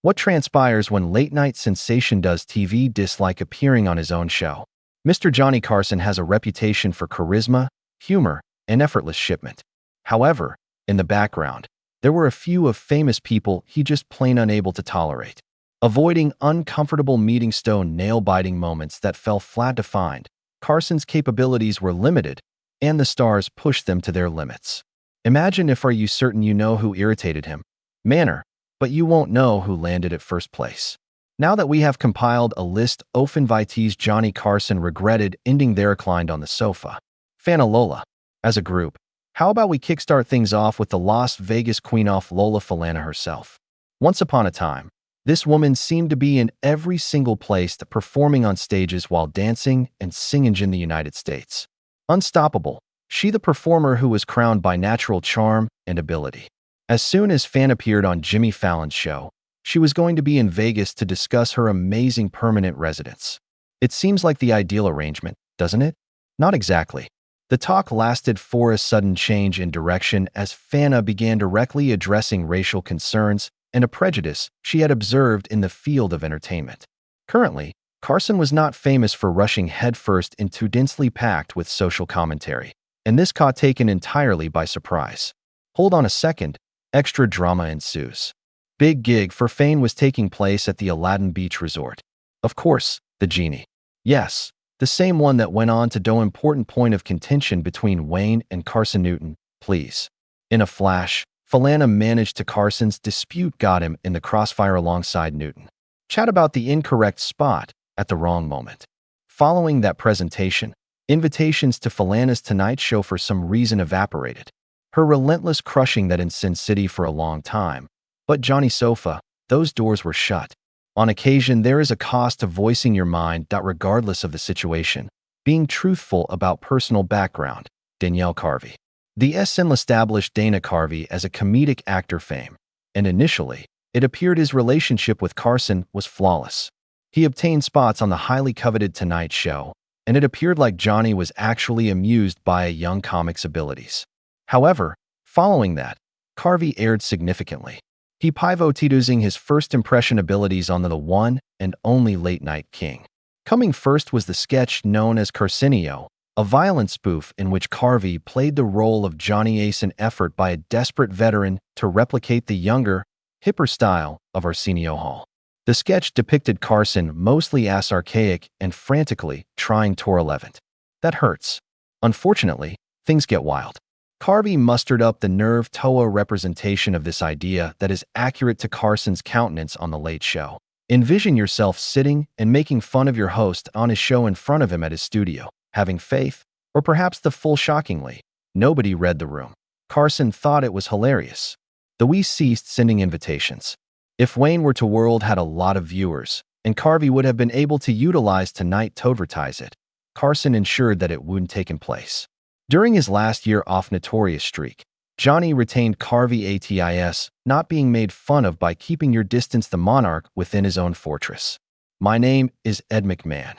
What transpires when late-night sensation does TV dislike appearing on his own show? Mr. Johnny Carson has a reputation for charisma, humor, and effortless shipment. However, in the background, there were a few of famous people he just plain unable to tolerate. Avoiding uncomfortable meeting stone nail-biting moments that fell flat to find, Carson's capabilities were limited, and the stars pushed them to their limits. Imagine if are you certain you know who irritated him? Manner, but you won't know who landed at first place. Now that we have compiled a list of invitees Johnny Carson regretted ending their reclined on the sofa. Fana Lola. As a group, how about we kickstart things off with the Las Vegas queen of Lola Falana herself? Once upon a time, this woman seemed to be in every single place performing on stages while dancing and singing in the United States. Unstoppable, she the performer who was crowned by natural charm and ability. As soon as Fan appeared on Jimmy Fallon's show, she was going to be in Vegas to discuss her amazing permanent residence. It seems like the ideal arrangement, doesn't it? Not exactly. The talk lasted for a sudden change in direction as Fana began directly addressing racial concerns and a prejudice she had observed in the field of entertainment. Currently, Carson was not famous for rushing headfirst into densely packed with social commentary, and this caught taken entirely by surprise. Hold on a second, extra drama ensues. Big gig for Fane was taking place at the Aladdin Beach Resort. Of course, the genie. Yes, the same one that went on to do important point of contention between Wayne and Carson Newton, please. In a flash, Falana managed to Carson's dispute got him in the crossfire alongside Newton. Chat about the incorrect spot at the wrong moment. Following that presentation, invitations to Falana's Tonight Show for some reason evaporated. Her relentless crushing that in Sin City for a long time. But Johnny Sofa, those doors were shut. On occasion, there is a cost to voicing your mind regardless of the situation. Being truthful about personal background. Danielle Carvey. The SN established Dana Carvey as a comedic actor fame, and initially, it appeared his relationship with Carson was flawless. He obtained spots on the highly coveted Tonight Show, and it appeared like Johnny was actually amused by a young comic's abilities. However, following that, Carvey erred significantly. He pivoted using his first impression abilities on the one and only late-night king. Coming first was the sketch known as Carcinio, a violent spoof in which Carvey played the role of Johnny Ace in effort by a desperate veteran to replicate the younger, hipper style of Arsenio Hall. The sketch depicted Carson mostly as archaic and frantically trying to relevant. That hurts. Unfortunately, things get wild. Carvey mustered up the nerve to a representation of this idea that is accurate to Carson's countenance on The Late Show. Envision yourself sitting and making fun of your host on his show in front of him at his studio, having faith, or perhaps the full shockingly. Nobody read the room. Carson thought it was hilarious. The we ceased sending invitations. If Wayne Were to World had a lot of viewers, and Carvey would have been able to utilize Tonight to advertise it, Carson ensured that it wouldn't take place. During his last year off notorious streak, Johnny retained Carvey ATIS, not being made fun of by keeping your distance the monarch within his own fortress. My name is Ed McMahon.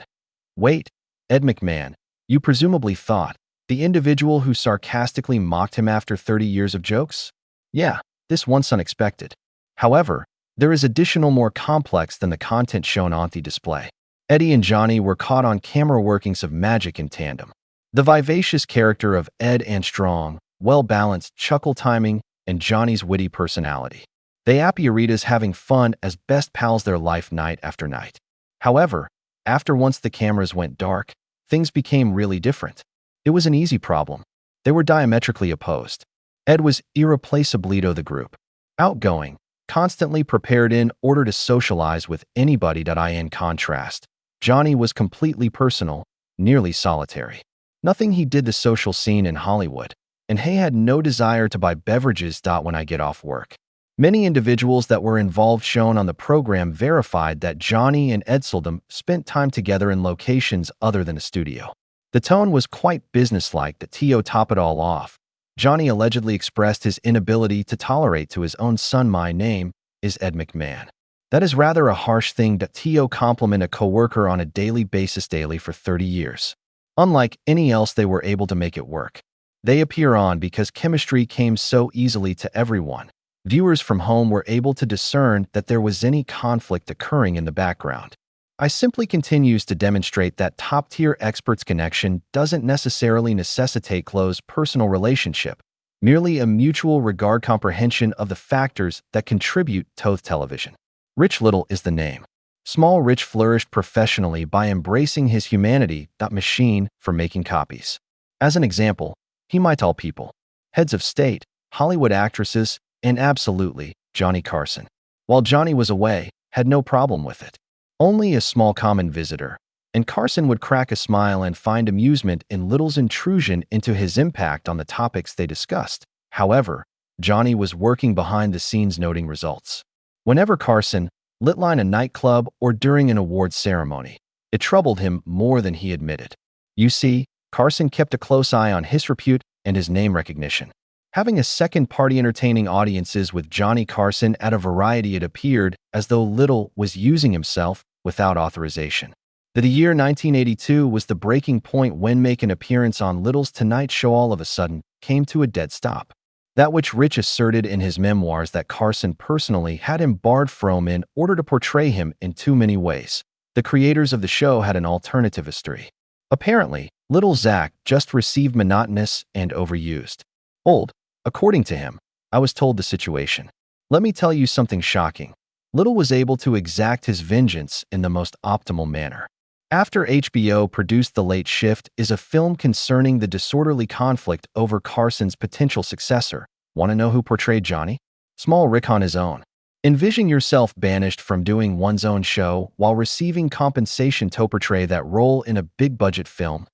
Wait, Ed McMahon, you presumably thought, the individual who sarcastically mocked him after 30 years of jokes? Yeah, this once unexpected. However, there is additional more complex than the content shown on the display. Eddie and Johnny were caught on camera workings of magic in tandem. The vivacious character of Ed and strong, well-balanced chuckle timing and Johnny's witty personality. They Appiaritas having fun as best pals their life night after night. However, once the cameras went dark, things became really different. It was an easy problem. They were diametrically opposed. Ed was irreplaceably to the group. Outgoing, constantly prepared in order to socialize with anybody. In contrast, Johnny was completely personal, nearly solitary. Nothing he did the social scene in Hollywood, and he had no desire to buy beverages. When I get off work. Many individuals that were involved shown on the program verified that Johnny and Ed seldom spent time together in locations other than a studio. The tone was quite businesslike. To top it all off, Johnny allegedly expressed his inability to tolerate to his own son. My name is Ed McMahon. That is rather a harsh thing to compliment a coworker on a daily basis for 30 years. Unlike any else, they were able to make it work. They appear on because chemistry came so easily to everyone. Viewers from home were able to discern that there was any conflict occurring in the background. I simply continues to demonstrate that top-tier experts' connection doesn't necessarily necessitate close personal relationship, merely a mutual regard comprehension of the factors that contribute to television. Rich Little is the name. Small Rich flourished professionally by embracing his humanity, that machine for making copies. As an example, he might tell people, heads of state, Hollywood actresses, and absolutely, Johnny Carson. While Johnny was away, had no problem with it. Only a small common visitor, and Carson would crack a smile and find amusement in Little's intrusion into his impact on the topics they discussed. However, Johnny was working behind the scenes noting results. Whenever Carson lit line a nightclub or during an awards ceremony, it troubled him more than he admitted. You see, Carson kept a close eye on his repute and his name recognition. Having a second party entertaining audiences with Johnny Carson at a variety, it appeared as though Little was using himself without authorization. The year 1982 was the breaking point when making an appearance on Little's Tonight Show all of a sudden came to a dead stop. That which Rich asserted in his memoirs that Carson personally had him barred from in order to portray him in too many ways. The creators of the show had an alternative history. Apparently, Little's act just received monotonous and overused. Old. According to him, I was told the situation. Let me tell you something shocking. Little was able to exact his vengeance in the most optimal manner. After HBO produced The Late Shift is a film concerning the disorderly conflict over Carson's potential successor. Want to know who portrayed Johnny? Small Rick on his own. Envision yourself banished from doing one's own show while receiving compensation to portray that role in a big-budget film.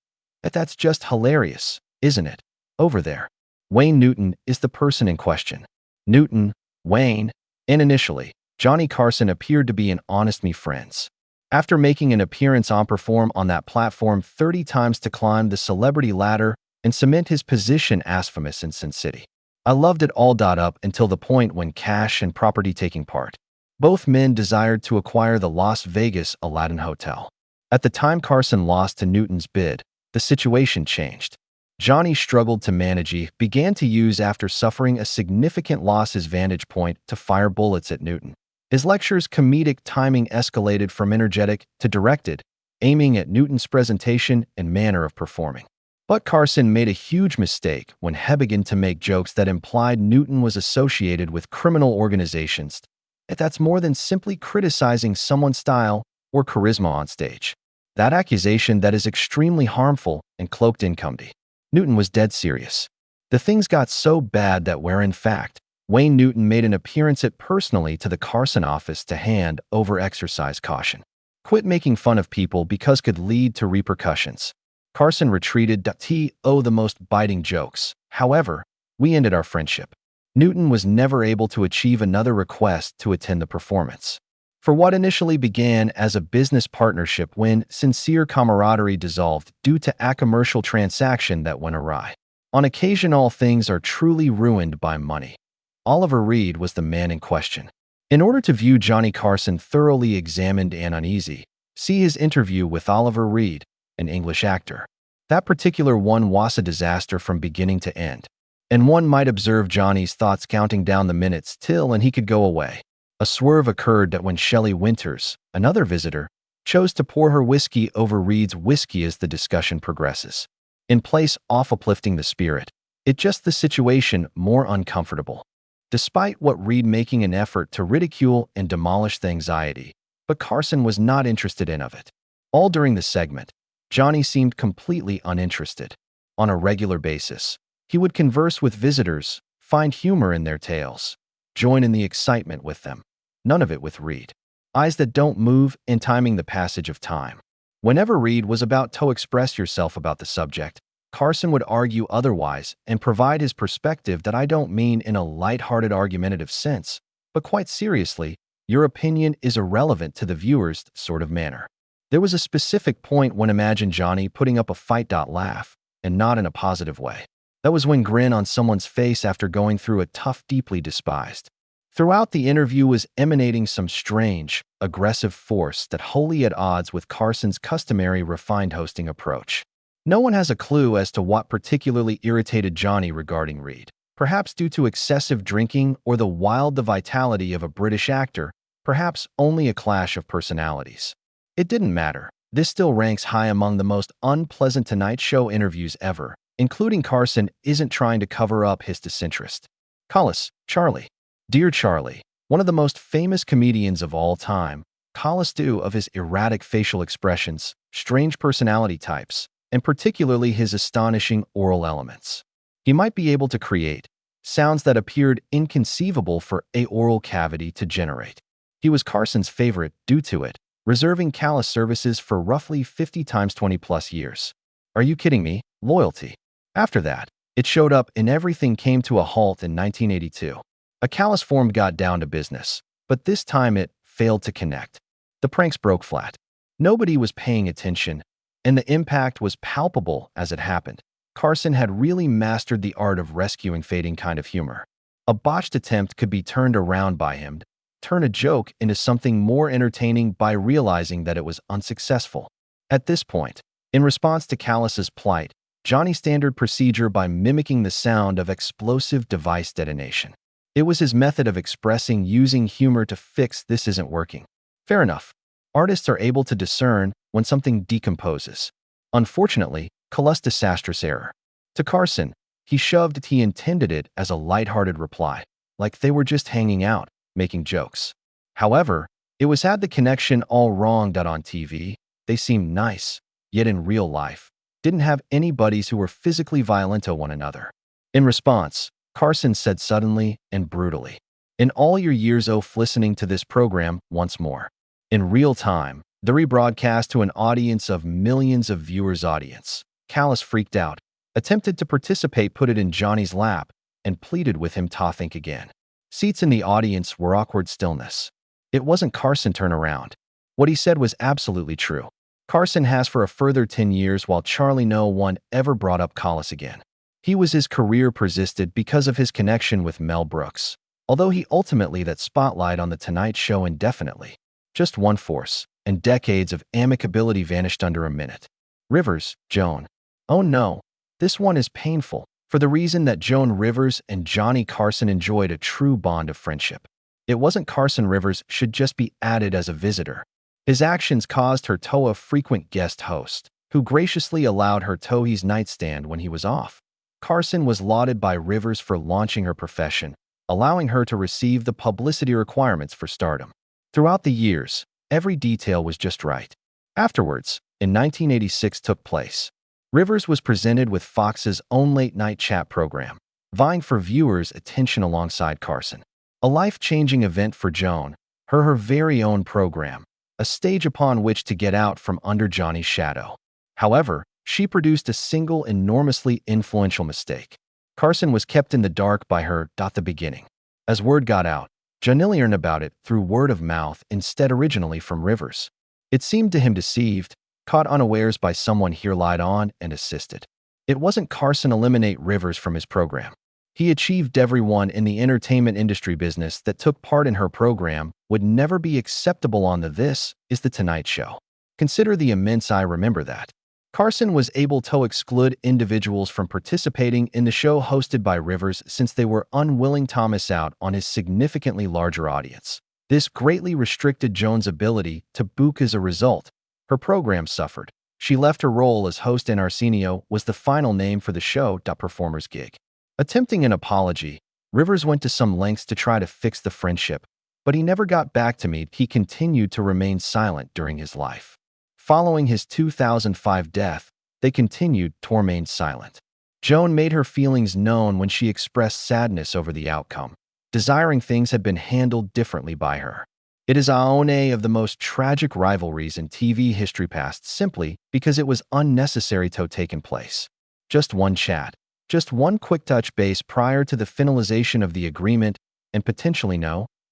That's just hilarious, isn't it? Over there. Wayne Newton is the person in question. Newton, Wayne, and initially, Johnny Carson appeared to be an honest me friends. After making an appearance on Perform on that platform 30 times to climb the celebrity ladder and cement his position as famous in Sin City. I loved it all up until the point when cash and property taking part. Both men desired to acquire the Las Vegas Aladdin Hotel. At the time Carson lost to Newton's bid, the situation changed. Johnny struggled to manage. He began to use after suffering a significant loss his vantage point to fire bullets at Newton. His lecture's comedic timing escalated from energetic to directed, aiming at Newton's presentation and manner of performing. But Carson made a huge mistake when he began to make jokes that implied Newton was associated with criminal organizations. That's more than simply criticizing someone's style or charisma on stage. That accusation that is extremely harmful and cloaked in comedy. Newton was dead serious. The things got so bad that where in fact, Wayne Newton made an appearance at personally to the Carson office to hand over exercise caution. Quit making fun of people because could lead to repercussions. Carson retreated to the most biting jokes. However, we ended our friendship. Newton was never able to achieve another request to attend the performance. For what initially began as a business partnership when sincere camaraderie dissolved due to a commercial transaction that went awry. On occasion, all things are truly ruined by money. Oliver Reed was the man in question. In order to view Johnny Carson thoroughly examined and uneasy, see his interview with Oliver Reed, an English actor. That particular one was a disaster from beginning to end. And one might observe Johnny's thoughts counting down the minutes till and he could go away. A swerve occurred that when Shelley Winters, another visitor, chose to pour her whiskey over Reed's whiskey as the discussion progresses. In place of uplifting the spirit, it just the situation more uncomfortable. Despite what Reed making an effort to ridicule and demolish the anxiety, but Carson was not interested in of it. All during the segment, Johnny seemed completely uninterested. On a regular basis, he would converse with visitors, find humor in their tales, join in the excitement with them. None of it with Reed. Eyes that don't move in timing the passage of time. Whenever Reed was about to express yourself about the subject, Carson would argue otherwise and provide his perspective that I don't mean in a light-hearted argumentative sense, but quite seriously, your opinion is irrelevant to the viewer's sort of manner. There was a specific point when imagine Johnny putting up a fight laugh, and not in a positive way. That was when grin on someone's face after going through a tough, deeply despised. Throughout the interview was emanating some strange, aggressive force that wholly at odds with Carson's customary refined hosting approach. No one has a clue as to what particularly irritated Johnny regarding Reed. Perhaps due to excessive drinking or the vitality of a British actor, perhaps only a clash of personalities. It didn't matter. This still ranks high among the most unpleasant Tonight Show interviews ever, including Carson isn't trying to cover up his disinterest. Collis, Charlie. Dear Charlie, one of the most famous comedians of all time, Collis due of his erratic facial expressions, strange personality types, and particularly his astonishing oral elements. He might be able to create sounds that appeared inconceivable for a oral cavity to generate. He was Carson's favorite due to it, reserving Collis services for roughly 50 times 20 plus years. Are you kidding me? Loyalty. After that, it showed up and everything came to a halt in 1982. A Collis form got down to business, but this time it failed to connect. The pranks broke flat. Nobody was paying attention, and the impact was palpable as it happened. Carson had really mastered the art of rescuing fading kind of humor. A botched attempt could be turned around by him, turn a joke into something more entertaining by realizing that it was unsuccessful. At this point, in response to Collis's plight, Johnny standard procedure by mimicking the sound of explosive device detonation. It was his method of expressing using humor to fix this isn't working. Fair enough. Artists are able to discern when something decomposes. Unfortunately, Collis' disastrous error. To Carson, he intended it as a lighthearted reply, like they were just hanging out, making jokes. However, it was had the connection all wrong. On TV, they seemed nice, yet in real life, didn't have any buddies who were physically violent to one another. In response, Carson said suddenly and brutally, "In all your years of listening to this program once more." In real time, the rebroadcast to an audience of millions of viewers audience. Collis freaked out, attempted to participate, put it in Johnny's lap, and pleaded with him to think again. Seats in the audience were awkward stillness. It wasn't Carson turn around. What he said was absolutely true. Carson has for a further 10 years while Charlie no one ever brought up Collis again. His career persisted because of his connection with Mel Brooks, although he ultimately that spotlight on The Tonight Show indefinitely. Just one force, and decades of amicability vanished under a minute. Rivers, Joan. Oh no, this one is painful, for the reason that Joan Rivers and Johnny Carson enjoyed a true bond of friendship. It wasn't Carson Rivers should just be added as a visitor. His actions caused her to a frequent guest host, who graciously allowed her to his nightstand when he was off. Carson was lauded by Rivers for launching her profession, allowing her to receive the publicity requirements for stardom. Throughout the years, every detail was just right. Afterwards, in 1986 took place. Rivers was presented with Fox's own late-night chat program, vying for viewers' attention alongside Carson. A life-changing event for Joan, her very own program, a stage upon which to get out from under Johnny's shadow. However, she produced a single enormously influential mistake. Carson was kept in the dark by her at the beginning. As word got out, Johnny learned about it through word of mouth instead originally from Rivers. It seemed to him deceived, caught unawares by someone here lied on and assisted. It wasn't Carson eliminate Rivers from his program. He achieved everyone in the entertainment industry business that took part in her program would never be acceptable on the This Is the Tonight Show. Consider the immense I remember that. Carson was able to exclude individuals from participating in the show hosted by Rivers since they were unwilling to miss out on his significantly larger audience. This greatly restricted Joan's ability to book as a result. Her program suffered. She left her role as host and Arsenio was the final name for the show. Performer's gig. Attempting an apology, Rivers went to some lengths to try to fix the friendship, but he never got back to me. He continued to remain silent during his life. Following his 2005 death, they continued to remain silent. Joan made her feelings known when she expressed sadness over the outcome, desiring things had been handled differently by her. It is one of the most tragic rivalries in TV history past simply because it was unnecessary to take place. Just one chat, just one quick touch base prior to the finalization of the agreement, and potentially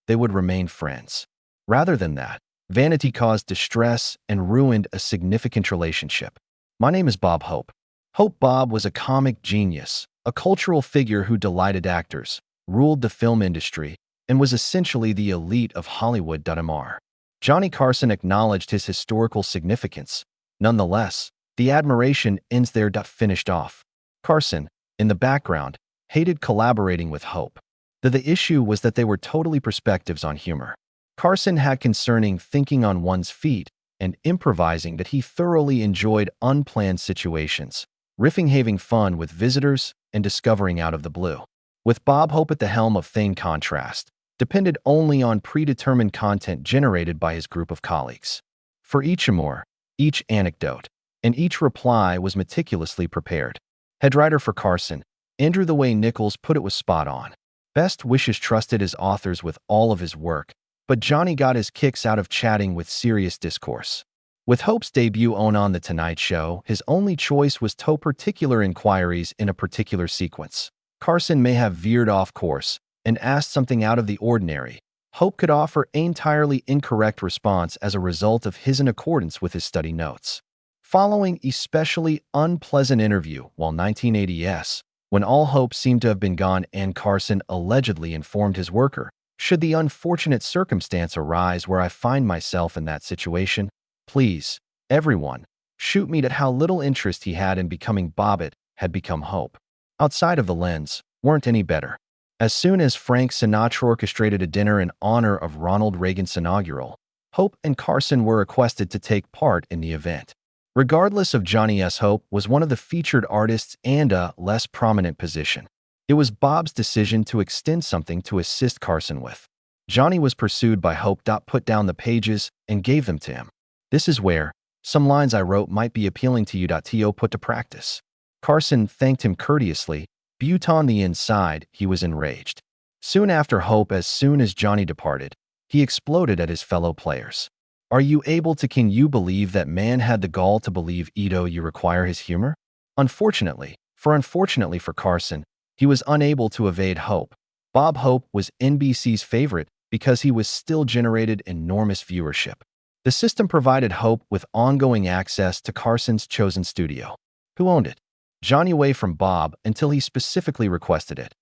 they would remain friends. Rather than that, vanity caused distress and ruined a significant relationship. My name is Bob Hope. Hope Bob was a comic genius, a cultural figure who delighted actors, ruled the film industry, and was essentially the elite of Hollywood. Mr. Johnny Carson acknowledged his historical significance. Nonetheless, the admiration ends there. Finished off. Carson, in the background, hated collaborating with Hope. The issue was that they were totally perspectives on humor. Carson had concerning thinking on one's feet and improvising that he thoroughly enjoyed unplanned situations, riffing having fun with visitors and discovering out of the blue. With Bob Hope at the helm of Thane Contrast, depended only on predetermined content generated by his group of colleagues. For each humor, each anecdote, and each reply was meticulously prepared. Head writer for Carson, Andrew the way Nichols put it was spot on. Best wishes trusted his authors with all of his work, but Johnny got his kicks out of chatting with serious discourse. With Hope's debut on The Tonight Show, his only choice was to particular inquiries in a particular sequence. Carson may have veered off course and asked something out of the ordinary. Hope could offer an entirely incorrect response as a result of his in accordance with his study notes. Following especially unpleasant interview while 1980s, when all hope seemed to have been gone and Carson allegedly informed his worker, should the unfortunate circumstance arise where I find myself in that situation, please, everyone, shoot me at how little interest he had in becoming Bobbitt had become Hope. Outside of the lens, weren't any better. As soon as Frank Sinatra orchestrated a dinner in honor of Ronald Reagan's inaugural, Hope and Carson were requested to take part in the event. Regardless of Johnny S. Hope was one of the featured artists and a less prominent position. It was Bob's decision to extend something to assist Carson with. Johnny was pursued by Hope. Put down the pages and gave them to him. This is where some lines I wrote might be appealing to you. To put to practice. Carson thanked him courteously, but on the inside, he was enraged. Soon after Hope, as soon as Johnny departed, he exploded at his fellow players. Can you believe that man had the gall to believe you require his humor? Unfortunately for Carson, he was unable to evade Hope. Bob Hope was NBC's favorite because he was still generated enormous viewership. The system provided Hope with ongoing access to Carson's chosen studio. Who owned it? Johnny away from Bob until he specifically requested it.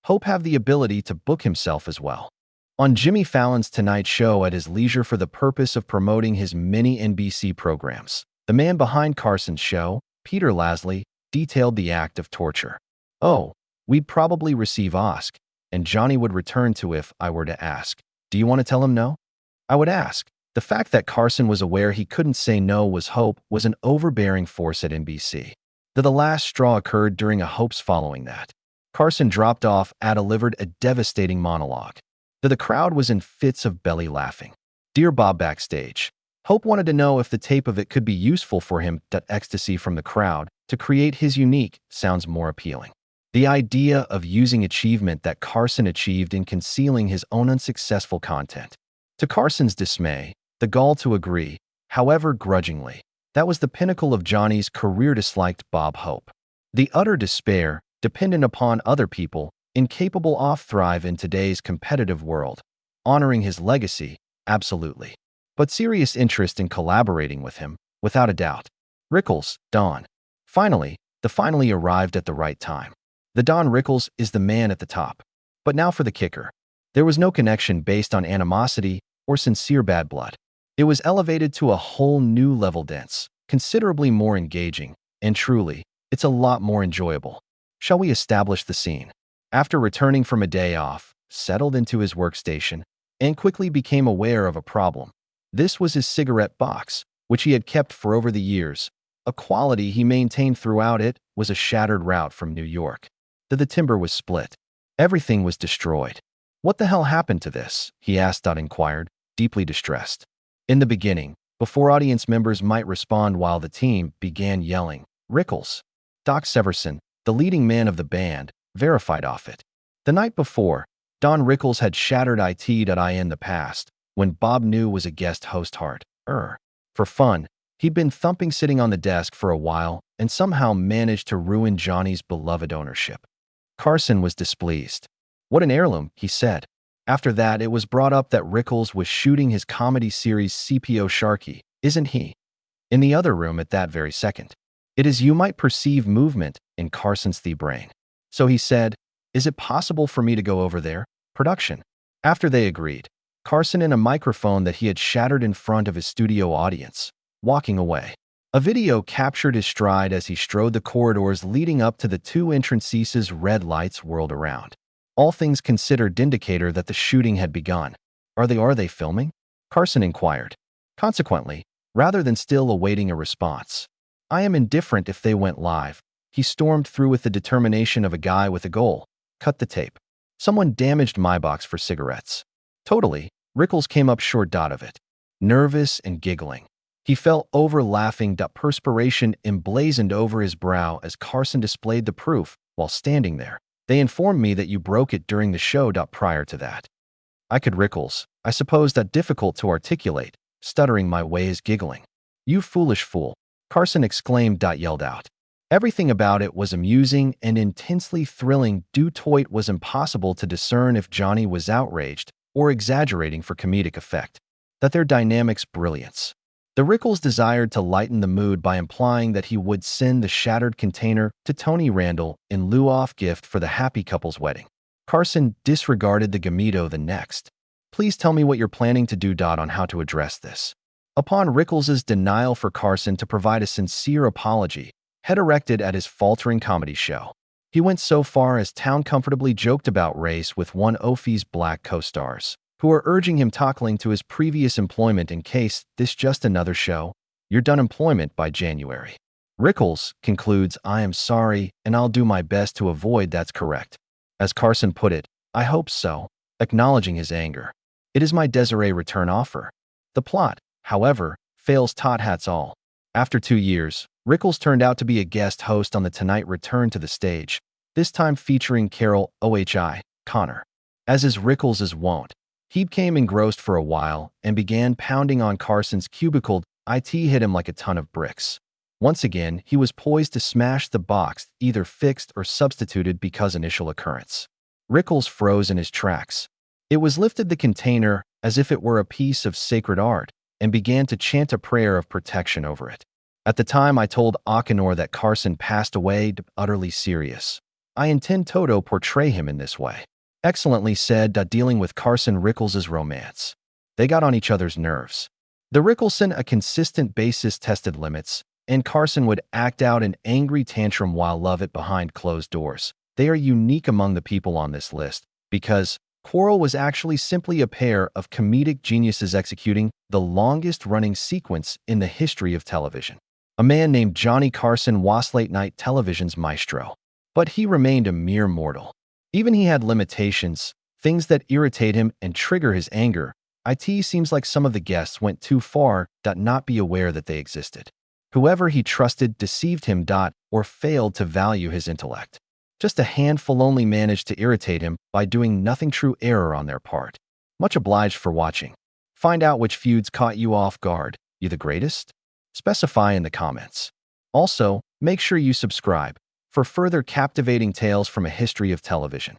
Hope have the ability to book himself as well. On Jimmy Fallon's Tonight Show at his leisure for the purpose of promoting his many NBC programs, the man behind Carson's show, Peter Lasley, detailed the act of torture. "Oh, we'd probably receive ask, and Johnny would return to if I were to ask, 'Do you want to tell him no?' I would ask." The fact that Carson was aware he couldn't say no was Hope was an overbearing force at NBC. The last straw occurred during a Hope's following that. Carson dropped off and delivered a devastating monologue. The crowd was in fits of belly laughing. Dear Bob backstage, Hope wanted to know if the tape of it could be useful for him. Ecstasy from the crowd to create his unique sounds more appealing. The idea of using achievement that Carson achieved in concealing his own unsuccessful content. To Carson's dismay, the gall to agree, however grudgingly, that was the pinnacle of Johnny's career disliked Bob Hope. The utter despair, dependent upon other people, incapable of thrive in today's competitive world. Honoring his legacy, absolutely. But serious interest in collaborating with him, without a doubt. Rickles, Don. Finally arrived at the right time. The Don Rickles is the man at the top. But now for the kicker. There was no connection based on animosity or sincere bad blood. It was elevated to a whole new level, dense, considerably more engaging, and truly, it's a lot more enjoyable. Shall we establish the scene? After returning from a day off, settled into his workstation, and quickly became aware of a problem. This was his cigarette box, which he had kept for over the years. A quality he maintained throughout it was a shattered route from New York. The timber was split. Everything was destroyed. What the hell happened to this? He asked. Inquired, deeply distressed. In the beginning, before audience members might respond while the team began yelling, Rickles. Doc Severson, the leading man of the band, verified off it. The night before, Don Rickles had shattered it in the past, when Bob knew was a guest host heart. For fun, he'd been thumping sitting on the desk for a while and somehow managed to ruin Johnny's beloved ownership. Carson was displeased. What an heirloom, he said. After that, it was brought up that Rickles was shooting his comedy series CPO Sharky, isn't he? In the other room at that very second. It is you might perceive movement in Carson's brain. So he said, is it possible for me to go over there? Production. After they agreed, Carson in a microphone that he had shattered in front of his studio audience, walking away. A video captured his stride as he strode the corridors leading up to the two entrances. Red lights whirled around. All things considered indicator that the shooting had begun. Are they filming? Carson inquired. Consequently, rather than still awaiting a response, I am indifferent if they went live. He stormed through with the determination of a guy with a goal. Cut the tape. Someone damaged my box for cigarettes. Totally. Rickles came up short of it. Nervous and giggling. He fell over laughing. Perspiration emblazoned over his brow as Carson displayed the proof while standing there. They informed me that you broke it during the show. Prior to that, I could. Rickles, I suppose that difficult to articulate, stuttering my ways, giggling. You foolish fool, Carson exclaimed. Yelled out. Everything about it was amusing and intensely thrilling. It was impossible to discern if Johnny was outraged or exaggerating for comedic effect. That their dynamics brilliance. The Rickles desired to lighten the mood by implying that he would send the shattered container to Tony Randall in lieu of gift for the happy couple's wedding. Carson disregarded the Gamito the next. Please tell me what you're planning to do. On how to address this. Upon Rickles's denial for Carson to provide a sincere apology, head erected at his faltering comedy show, he went so far as town comfortably joked about race with one of his black co-stars, who are urging him tackling to his previous employment in case this just another show. You're done employment by January. Rickles concludes, I am sorry, and I'll do my best to avoid. That's correct. As Carson put it, I hope so, acknowledging his anger. It is my Desiree return offer. The plot, however, fails. Hats all. After 2 years, Rickles turned out to be a guest host on The Tonight Return to the stage, this time featuring Carol Ohi Connor. As is Rickles' wont, he became engrossed for a while and began pounding on Carson's cubicle. It hit him like a ton of bricks. Once again, he was poised to smash the box, either fixed or substituted because initial occurrence. Rickles froze in his tracks. It was lifted the container as if it were a piece of sacred art and began to chant a prayer of protection over it. At the time I told Akinor that Carson passed away, utterly serious. I intend to portray him in this way. Excellently said. Dealing with Carson Rickles' romance. They got on each other's nerves. The Rickelson a consistent basis tested limits, and Carson would act out an angry tantrum while love it behind closed doors. They are unique among the people on this list, because Quarrel was actually simply a pair of comedic geniuses executing the longest-running sequence in the history of television. A man named Johnny Carson was late-night television's maestro, but he remained a mere mortal. Even he had limitations, things that irritate him and trigger his anger. It seems like some of the guests went too far, not be aware that they existed. Whoever he trusted deceived him, or failed to value his intellect. Just a handful only managed to irritate him by doing nothing. True error on their part. Much obliged for watching. Find out which feuds caught you off guard. You the greatest? Specify in the comments. Also, make sure you subscribe for further captivating tales from a history of television.